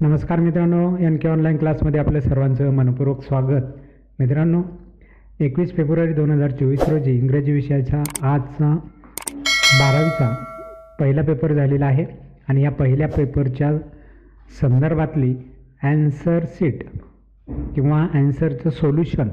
नमस्कार मित्रांनो, एन के ऑनलाईन क्लासमध्ये आपल्या सर्वांचं मनपूर्वक स्वागत. मित्रांनो, 21 फेब्रुवारी 2024 रोजी इंग्रजी विषयाचा आजचा 12वीचा पहिला पेपर झालेला आहे आणि या पहिल्या पेपरच्या संदर्भातली ॲन्सर शीट किंवा ॲन्सरचं सोल्युशन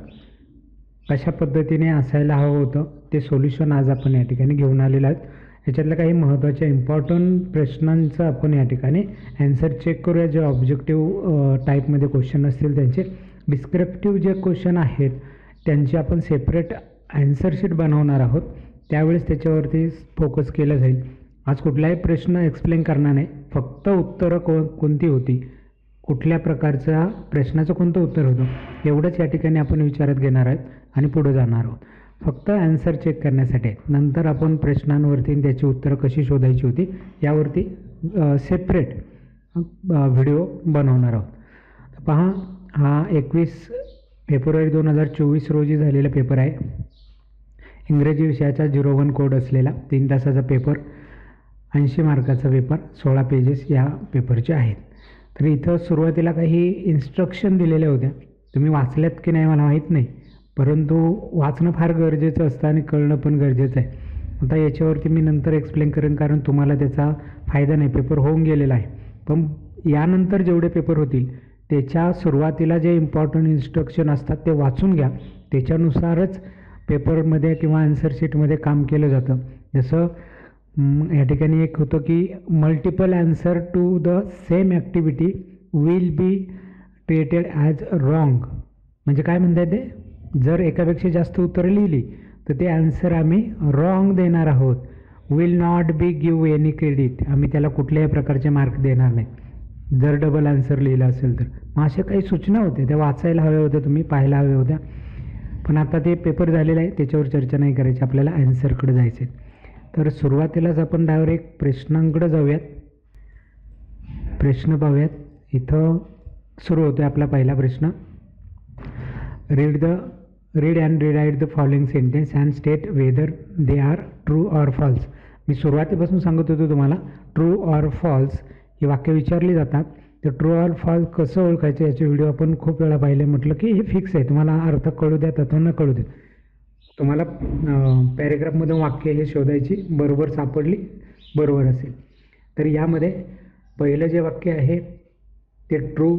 कशा पद्धतीने असायला हवं होतं ते सोल्युशन आज आपण या ठिकाणी घेऊन आलेलं आहेत. याच्यातल्या काही महत्त्वाच्या इम्पॉर्टंट प्रश्नांचं आपण या ठिकाणी ॲन्सर चेक करूया. जे ऑब्जेक्टिव्ह टाईपमध्ये क्वेश्चन असतील त्यांचे डिस्क्रिप्टिव्ह जे क्वेश्चन आहेत त्यांची आपण सेपरेट ॲन्सर शीट बनवणार आहोत. त्यावेळेस त्याच्यावरती फोकस केलं जाईल. आज कुठलाही प्रश्न एक्सप्लेन करणार नाही, फक्त उत्तरं कोणती होती, कुठल्या प्रकारच्या प्रश्नाचं कोणतं उत्तर होतं एवढंच या ठिकाणी आपण विचारात घेणार आहेत आणि पुढे जाणार आहोत. फक्त ॲन्सर चेक करण्यासाठी. नंतर आपण प्रश्नांवरती त्याची उत्तरं कशी शोधायची होती यावरती सेपरेट व्हिडिओ बनवणार आहोत. पहा, हा 21 फेब्रुवारी 2024 रोजी झालेला पेपर आहे. इंग्रजी विषयाचा 01 कोड असलेला 3 तासाचा पेपर, 80 मार्काचा पेपर, 16 पेजेस या पेपरचे आहेत. तर इथं सुरुवातीला काही इन्स्ट्रक्शन दिलेल्या होत्या. तुम्ही वाचल्यात की नाही मला माहीत नाही, परंतु वाचणं फार गरजेचं असतं आणि कळणं पण गरजेचं आहे. आता याच्यावरती मी नंतर एक्सप्लेन करेन, कारण तुम्हाला त्याचा फायदा नाही. पेपर होऊन गेलेला आहे, पण यानंतर जेवढे पेपर होतील त्याच्या सुरुवातीला जे इम्पॉर्टंट इन्स्ट्रक्शन असतात ते वाचून घ्या. त्याच्यानुसारच पेपरमध्ये किंवा ॲन्सर शीटमध्ये काम केलं जातं. जसं या ठिकाणी एक होतं की multiple answer to the same activity will be treated as wrong. म्हणजे काय म्हणतात ते, जर एकापेक्षा जास्त उत्तरं लिहिली तर ते ॲन्सर आम्ही रॉंग देणार आहोत. Will not be give any credit, आम्ही त्याला कुठल्याही प्रकारचे मार्क देणार नाही जर डबल ॲन्सर लिहिलं असेल तर. मग अशा काही सूचना होत्या, त्या वाचायला हव्या होत्या, तुम्ही पाहायला हव्या होत्या. पण आता ते पेपर झालेलं आहे, त्याच्यावर चर्चा नाही करायची, आपल्याला ॲन्सरकडे जायचं आहे. तर सुरुवातीलाच आपण डायरेक्ट प्रश्नांकडे जाऊयात. प्रश्न पाहूयात. इथं सुरू होतो आपला पहिला प्रश्न. Read and rewrite the following sentence and state whether they are true or false. मी सुरुवातीपासून सांगत होतो तुम्हाला ट्रू ऑर फॉल्स ही वाक्य विचारली जातात. तर ट्रू ऑर फॉल्स कसं ओळखायचं याचे व्हिडिओ आपण खूप वेळा पाहिले. म्हटलं की हे फिक्स आहे, तुम्हाला अर्थ कळू द्या तत्व न कळू देत. तुम्हाला पॅरेग्राफमधून वाक्य हे शोधायची, बरोबर सापडली बरोबर असेल. तर यामध्ये पहिलं जे वाक्य आहे ते ट्रू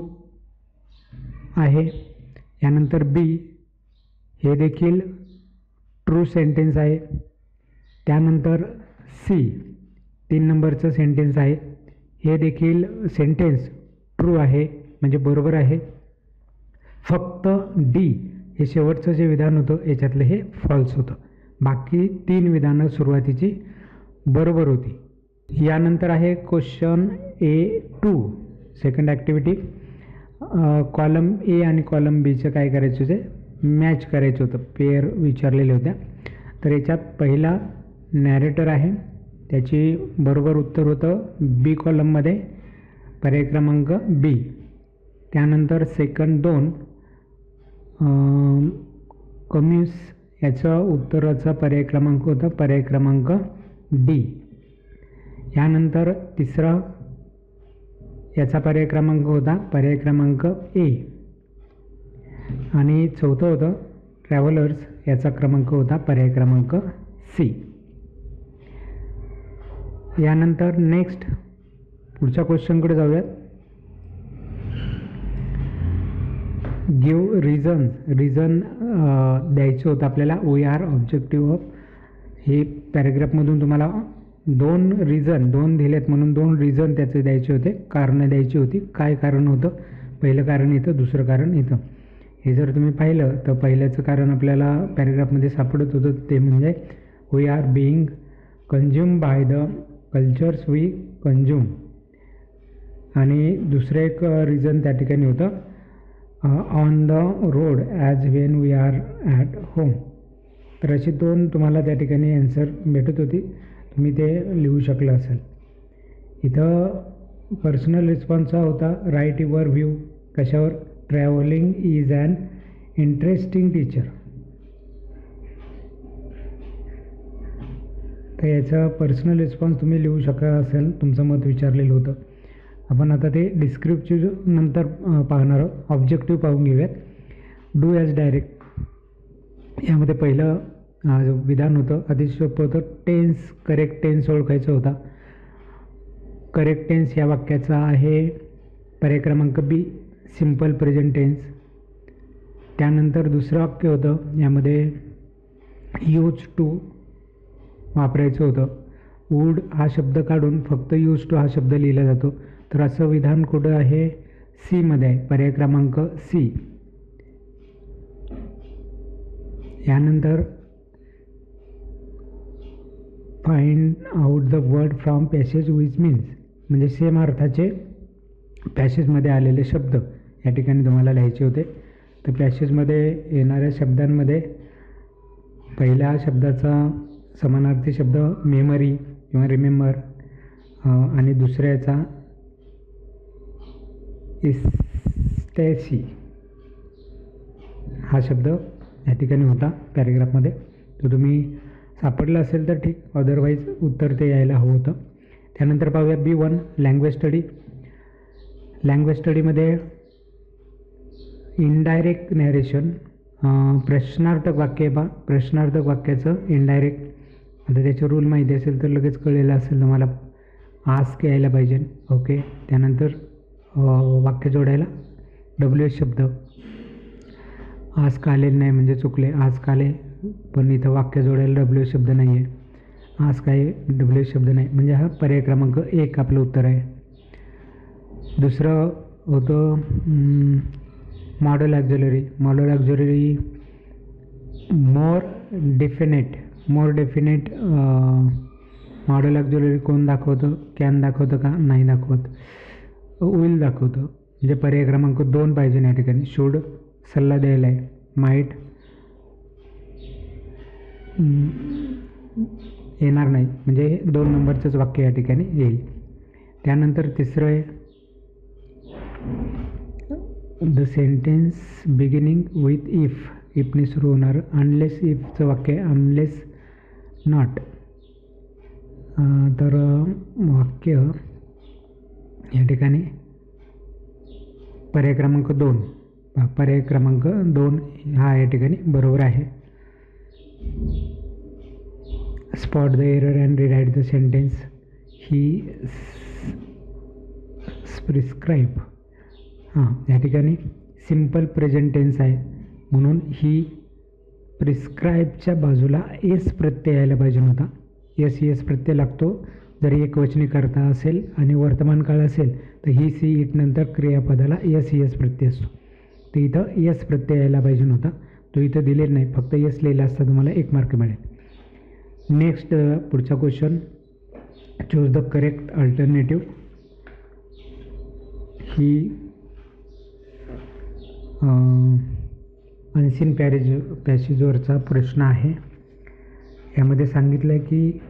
आहे. यानंतर बी हे देखील ट्रू सेंटेन्स आहे. त्यानंतर सी 3 नंबरचं सेंटेन्स आहे, हे देखील सेंटेन्स ट्रू आहे म्हणजे बरोबर आहे. फक्त डी हे शेवटचं जे विधान होतं याच्यातलं हे फॉल्स होतं. बाकी 3 विधानं सुरुवातीची बरोबर होती. यानंतर आहे question A2 second activity. Column A आणि कॉलम बीचं काय करायचं होतं, मॅच करायचं होतं, पेअर विचारलेल्या होत्या. तर याच्यात पहिला नॅरेटर आहे, त्याची बरोबर उत्तर होतं बी कॉलममध्ये, पर्याय क्रमांक बी. त्यानंतर सेकंड 2 कम्युस याचं उत्तराचा पर्याय क्रमांक होता पर्याय क्रमांक डी. यानंतर तिसरा याचा पर्याय क्रमांक होता पर्याय क्रमांक ए. आणि चौथं होतं ट्रॅव्हलर्स, याचा क्रमांक होता पर्याय क्रमांक सी. यानंतर नेक्स्ट पुढच्या क्वेश्चनकडे जाऊयात. गिव्ह रिझन द्यायचं होतं आपल्याला. वी आर ऑब्जेक्टिव्ह ऑफ, हे पॅरेग्राफमधून तुम्हाला 2 रिझन 2 दिलेत म्हणून 2 रिझन त्याचे द्यायचे होते, कारणं द्यायची होती. काय कारण होतं, पहिलं कारण इथं, दुसरं कारण इथं. हे जर तुम्ही पाहिलं तर पहिल्याचं कारण आपल्याला पॅरेग्राफमध्ये सापडत होतं, ते म्हणजे we are being consume by the cultures we consume. आणि दुसरं एक रिझन त्या ठिकाणी होतं on the road as when we are at home. तर अशी 2 तुम्हाला त्या ठिकाणी ॲन्सर भेटत होती, तुम्ही ते लिहू शकलं असेल. इथं पर्सनल रिस्पॉन्सचा होता राईट युअर व्ह्यू. कशावर, travelling is an interesting teacher. तर याचा पर्सनल रिस्पॉन्स तुम्ही लिहू शकला असेल, तुमचं मत विचारलेलं होतं. आपण आता ते डिस्क्रिप्टिव्ह नंतर पाहणार आहोत. ऑब्जेक्टिव्ह पाहून घेऊयात. डू ॲज डायरेक्ट यामध्ये पहिलं विधान होतं, अतिशय सोपं होतं. टेन्स, करेक्ट टेन्स ओळखायचा होता. करेक्ट टेन्स या वाक्याचा आहे पर्याय क्रमांक बी, सिम्पल प्रेझेंट टेन्स. त्यानंतर दुसरं वाक्य होतं, यामध्ये यूज टू वापरायचं होतं. वूड हा शब्द काढून फक्त यूज टू हा शब्द लिहिला जातो. तर असं विधान कुठं आहे? सीमध्ये आहे, पर्याय क्रमांक सी. यानंतर find out the word from passage which means, म्हणजे सेम अर्थाचे पॅसेजमध्ये आलेले शब्द या ठिकाणी तुम्हाला लिहायचे होते. तर पॅसेजमध्ये येणाऱ्या शब्दांमध्ये पहिल्या शब्दाचा समानार्थी शब्द मेमरी किंवा रिमेंबर आणि दुसऱ्याचा इस्टॅसी हा शब्द या ठिकाणी होता पॅरेग्राफमध्ये. तर तुम्ही सापडलं असेल तर ठीक, अदरवाईज उत्तर ते यायला हवं होतं. त्यानंतर पाहूया B1 लँग्वेज स्टडी. लँग्वेज स्टडीमध्ये इनडायरेक्ट नॅरेशन, प्रश्नार्थक वाक्य बा, प्रश्नार्थक वाक्याचं इनडायरेक्ट. आता त्याचे रूल माहिती असेल तर लगेच कळलेलं असेल तुम्हाला. आस्क यायला पाहिजे. ओके. त्यानंतर वाक्य जोडायला WH शब्द. आस्क आलेलं नाही म्हणजे चुकले. आस्क आले पण इथं वाक्य जोडायला WH शब्द नाही आहे. आस्क आहे, WH शब्द नाही, म्हणजे हा पर्याय क्रमांक 1 आपलं उत्तर आहे. दुसरं होतं model auxiliary. Model auxiliary more definite model auxiliary कोण दाखवतं? कॅन दाखवतं का? नाही दाखवत. विल दाखवतं, म्हणजे पर्याय क्रमांक 2 पाहिजे या ठिकाणी. शूड सल्ला द्यायला आहे. माईट येणार नाही, म्हणजे हे 2 नंबरचंच वाक्य या ठिकाणी येईल. त्यानंतर तिसरं आहे the sentence beginning with if. इफने सुरू होणार. अनलेस इफचं वाक्य आहे, अनलेस नॉट. तर वाक्य या ठिकाणी पर्याय क्रमांक 2, पर्याय क्रमांक 2 हा या ठिकाणी बरोबर आहे. Spot the error and rewrite the sentence. He prescribe, या ठिकाणी सिम्पल प्रेझेंट टेन्स आहे म्हणून ही प्रिस्क्राईबच्या बाजूला एस प्रत्यय यायला पाहिजे नव्हता. एस प्रत्यय लागतो जरी एकवचनी करता असेल आणि वर्तमान काळ असेल तर ही सी इट नंतर क्रियापदाला एस प्रत्यय असतो. तर इथं एस प्रत्यय यायला पाहिजे नव्हता, तो इथं दिलेला नाही, फक्त एस लिहिला असता तुम्हाला 1 मार्क मिळेल. नेक्स्ट पुढचा question, choose the correct alternative. ही अनसीन पॅसेजवरचा प्रश्न आहे. यामध्ये सांगितलं आहे की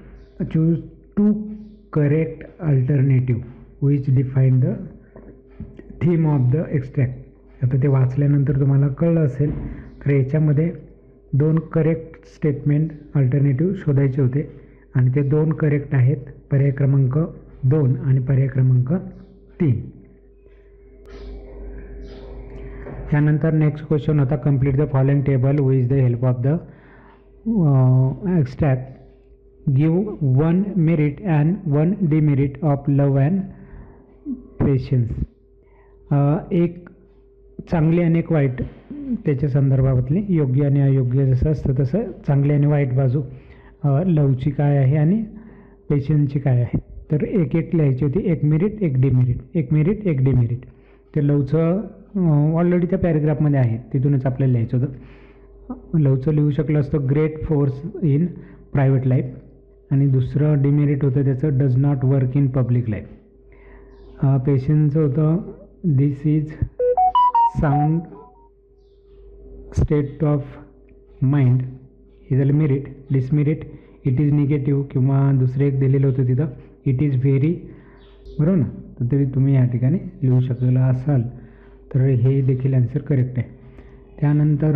choose 2 correct alternative which define the theme of the extract. आता ते वाचल्यानंतर तुम्हाला कळलं असेल तर याच्यामध्ये 2 करेक्ट स्टेटमेंट अल्टरनेटिव्ह शोधायचे होते आणि ते 2 करेक्ट आहेत, पर्याय क्रमांक 2 आणि पर्याय क्रमांक 3. त्यानंतर नेक्स्ट क्वेश्चन होता, complete the following table with the help of the extract. Give 1 merit and 1 demerit of love and patience. एक चांगली आणि एक वाईट त्याच्या संदर्भातली योग्य आणि अयोग्य जसं असतं तसं चांगली आणि वाईट बाजू लवची काय आहे आणि पेशन्सची काय आहे. तर एक लिहायची होती, 1 मेरिट 1 डिमेरिट, 1 मेरिट 1 डिमेरिट. ते लवचं ऑलरेडी त्या पॅरेग्राफमध्ये आहे, तिथूनच आपल्याला लिहायचं होतं. लवचं लिहू शकलं असतं great force in private life, आणि दुसरं डिमेरिट होतं त्याचं does not work in public life. पेशन्सचं होतं this is sound state of mind, हे झालं merit. Demerit it is negative, किंवा दुसरं एक दिलेलं होतं तिथं इट इज व्हेरी, बरोबर ना. तर तरी तुम्ही या ठिकाणी लिहू शकलेलं असाल तर हे देखील आन्सर करेक्ट आहे. त्यानंतर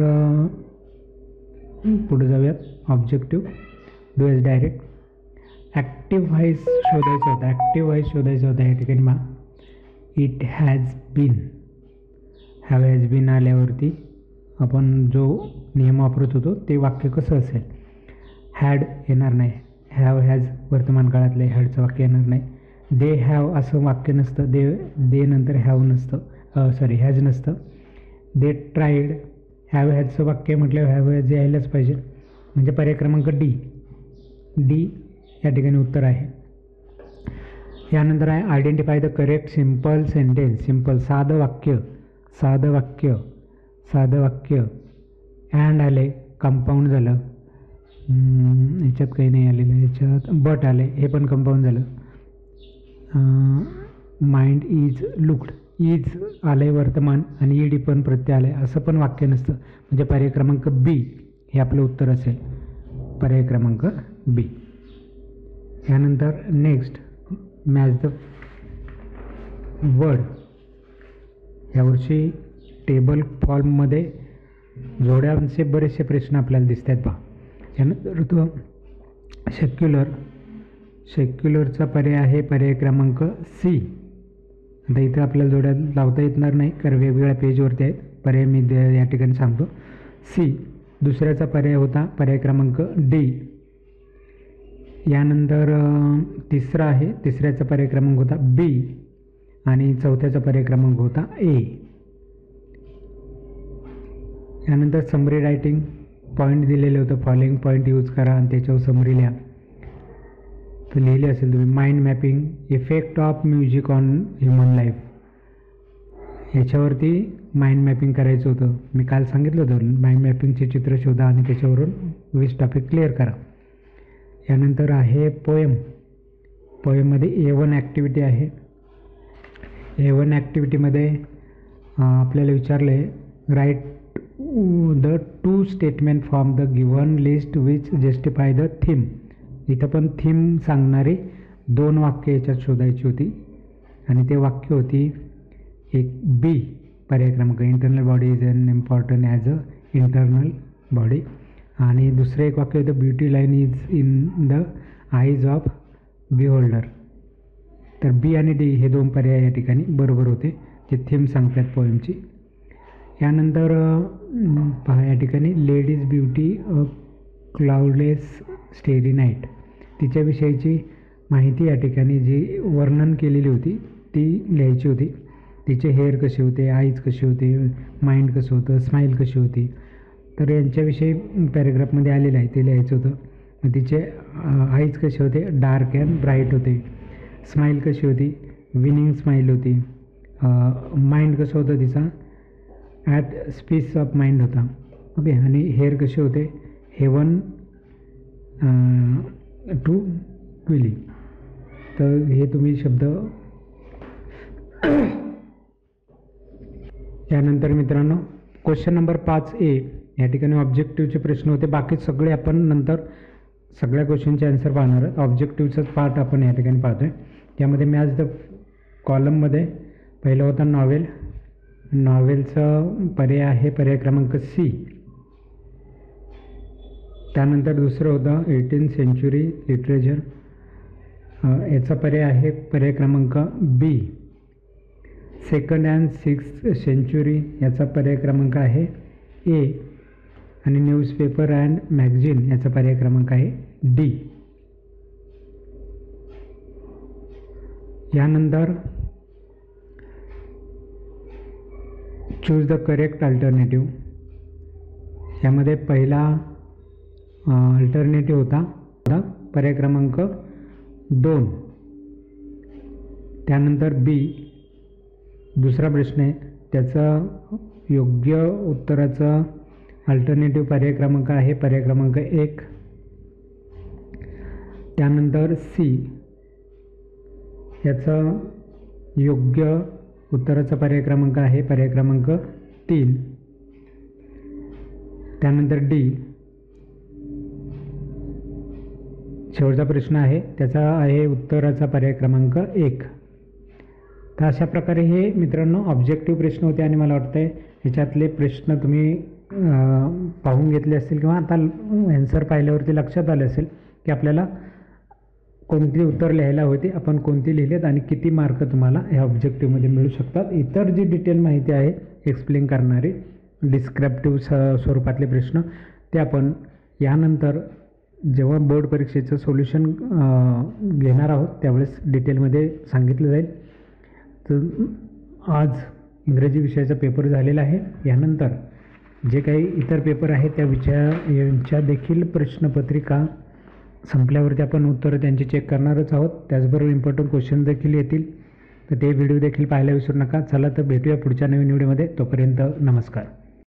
पुढे जाऊयात. Objective, do as direct. Active voice शोधायचा होता, ॲक्टिव्ह व्हॉइस शोधायचा होता या ठिकाणी. It has been. Have has been आल्यावरती आपण जो नियम वापरत होतो ते वाक्य कसं असेल. हॅड येणार नाही. हॅव हॅज वर्तमान काळातले हॅडचं वाक्य येणार नाही. दे हॅव असं वाक्य नसतं. दे नंतर हॅव नसतं, हॅज नसतं. दे ट्राईड. हॅव हॅजचं वाक्य म्हटल्यावर हॅव हॅज यायलाच पाहिजे, म्हणजे पर्याय क्रमांक डी या ठिकाणी उत्तर आहे. यानंतर आहे identify the correct simple sentence. Simple साधं वाक्य. अँड आले, कंपाऊंड झालं. ह्याच्यात काही नाही आलेलं, ह्याच्यात बट आले, हे पण कंपाऊंड झालं. Mind is looked. इज आले वर्तमान आणि ईडी पण प्रत्यय आले, असं पण वाक्य नसतं, म्हणजे पर्याय क्रमांक बी हे आपलं उत्तर असेल. पर्याय क्रमांक बी. यानंतर नेक्स्ट मॅच द वर्ड. यावर्षी टेबल फॉर्ममध्ये जोड्यांचे बरेचसे प्रश्न आपल्याला दिसत आहेत पहा. यानंतर तो सेक्युलरचा पर्याय आहे पर्याय क्रमांक सी. आता इथं आपल्याला जोड्या लावता येणार नाही कारण वेगवेगळ्या पेजवरती आहेत. पर्याय मी या ठिकाणी सांगतो. सी. दुसऱ्याचा पर्याय होता पर्याय क्रमांक डी. यानंतर तिसरा आहे, तिसऱ्याचा पर्याय क्रमांक होता बी आणि चौथ्याचा पर्याय क्रमांक होता ए. यानंतर समरी रायटिंग पॉईंट दिलेले होतं. फॉलोइंग पॉईंट यूज करा आणि त्याच्यावर समरी लिहा. तर लिहिले असेल तुम्ही. Mind mapping, effect of music on human life, याच्यावरती माइंड मॅपिंग करायचं होतं. मी काल सांगितलं होतं माइंड मॅपिंगचे चित्र शोधा आणि त्याच्यावरून 20 टॉपिक क्लिअर करा. यानंतर आहे पोएममध्ये A1 ॲक्टिव्हिटी आहे. A1 ॲक्टिव्हिटीमध्ये आपल्याला विचारलं आहे write the 2 statement from the given list which justify the theme. इथं पण थीम सांगणारी 2 वाक्य याच्यात शोधायची होती आणि ते वाक्य होती एक बी पर्याय क्रमांक internal body is an important as a internal body, आणि दुसरं एक वाक्य होतं beauty line is in the eyes of beholder. तर बी आणि डी हे 2 पर्याय या ठिकाणी बरोबर होते जे थीम सांगतात पोएमची. यानंतर पहा या ठिकाणी लेडीज ब्युटी अ क्लाउडलेस स्टेरी नाईट, तिच्याविषयीची माहिती या ठिकाणी जी वर्णन केलेली होती ती लिहायची होती. तिचे हेअर कसे होते, आईज कसे होते, माइंड कसं होतं, स्माईल कशी होती, तर यांच्याविषयी पॅरेग्राफमध्ये आलेलं आहे ते लिहायचं होतं. मग तिचे आईज कसे होते, डार्क अँड ब्राईट होते. स्माईल कशी होती, विनिंग स्माईल होती. माइंड कसं होतं तिचा, ॲट स्पीस ऑफ माइंड होता. ओके. आणि हेअर कसे होते, हेवन टू क्विली. तर हे तुम्ही शब्द. यानंतर मित्रांनो क्वेश्चन नंबर 5A या ठिकाणी ऑब्जेक्टिव्हचे प्रश्न होते. बाकी सगळे आपण नंतर सगळ्या क्वेश्चनचे आन्सर पाहणार आहोत. ऑब्जेक्टिव्हचाच पार्ट आपण या ठिकाणी पाहतो आहे. त्यामध्ये मॅच द कॉलममध्ये पहिला होता नॉवेल. नॉवेलचा पर्याय आहे पर्याय क्रमांक सी. त्यानंतर दुसरं होतं 18th सेंचुरी लिटरेचर, याचा पर्याय आहे पर्याय क्रमांक बी. 2nd and 6th सेंचुरी याचा पर्याय क्रमांक आहे ए. आणि न्यूजपेपर अँड मॅगझिन याचा पर्याय क्रमांक आहे डी. यानंतर चूज द करेक्ट अल्टरनेटिव्ह. यामध्ये पहिला अल्टरनेटिव्ह होता पर्याय क्रमांक 2. त्यानंतर बी. दुसरा प्रश्न आहे त्याचा योग्य उत्तराचा अल्टरनेटिव्ह पर्याय क्रमांक आहे पर्याय क्रमांक 1. त्यानंतर सी. याचा योग्य उत्तराचा पर्याय क्रमांक आहे पर्याय क्रमांक 3. त्यानंतर डी. शेवटचा प्रश्न आहे त्याचा आहे उत्तराचा पर्याय क्रमांक 1. तर अशा प्रकारे हे मित्रांनो ऑब्जेक्टिव्ह प्रश्न होते आणि मला वाटतं आहे ह्याच्यातले प्रश्न तुम्ही पाहून घेतले असतील किंवा आता ॲन्सर पाहिल्यावरती लक्षात आलं असेल की आपल्याला कोणती उत्तर लिहायला होती, आपण कोणती लिहिलेत आणि किती मार्क तुम्हाला ह्या ऑब्जेक्टिव्हमध्ये मिळू शकतात. इतर जी डिटेल माहिती आहे एक्सप्लेन करणारी डिस्क्रिप्टिव्ह स्वरूपातले प्रश्न ते आपण यानंतर जेव्हा बोर्ड परीक्षेचं सोल्युशन घेणार आहोत त्यावेळेस डिटेलमध्ये सांगितलं जाईल. तर आज इंग्रजी विषयाचा पेपर झालेला आहे. यानंतर जे काही इतर पेपर आहेत त्या यांच्या देखील प्रश्नपत्रिका संपल्यावरती आपण उत्तरं त्यांची चेक करणारच आहोत. त्याचबरोबर इम्पॉर्टंट क्वेश्चन देखील येतील, तर ते व्हिडिओ देखील पाहायला विसरू नका. चला तर भेटूया पुढच्या नवीन व्हिडिओमध्ये. तोपर्यंत नमस्कार.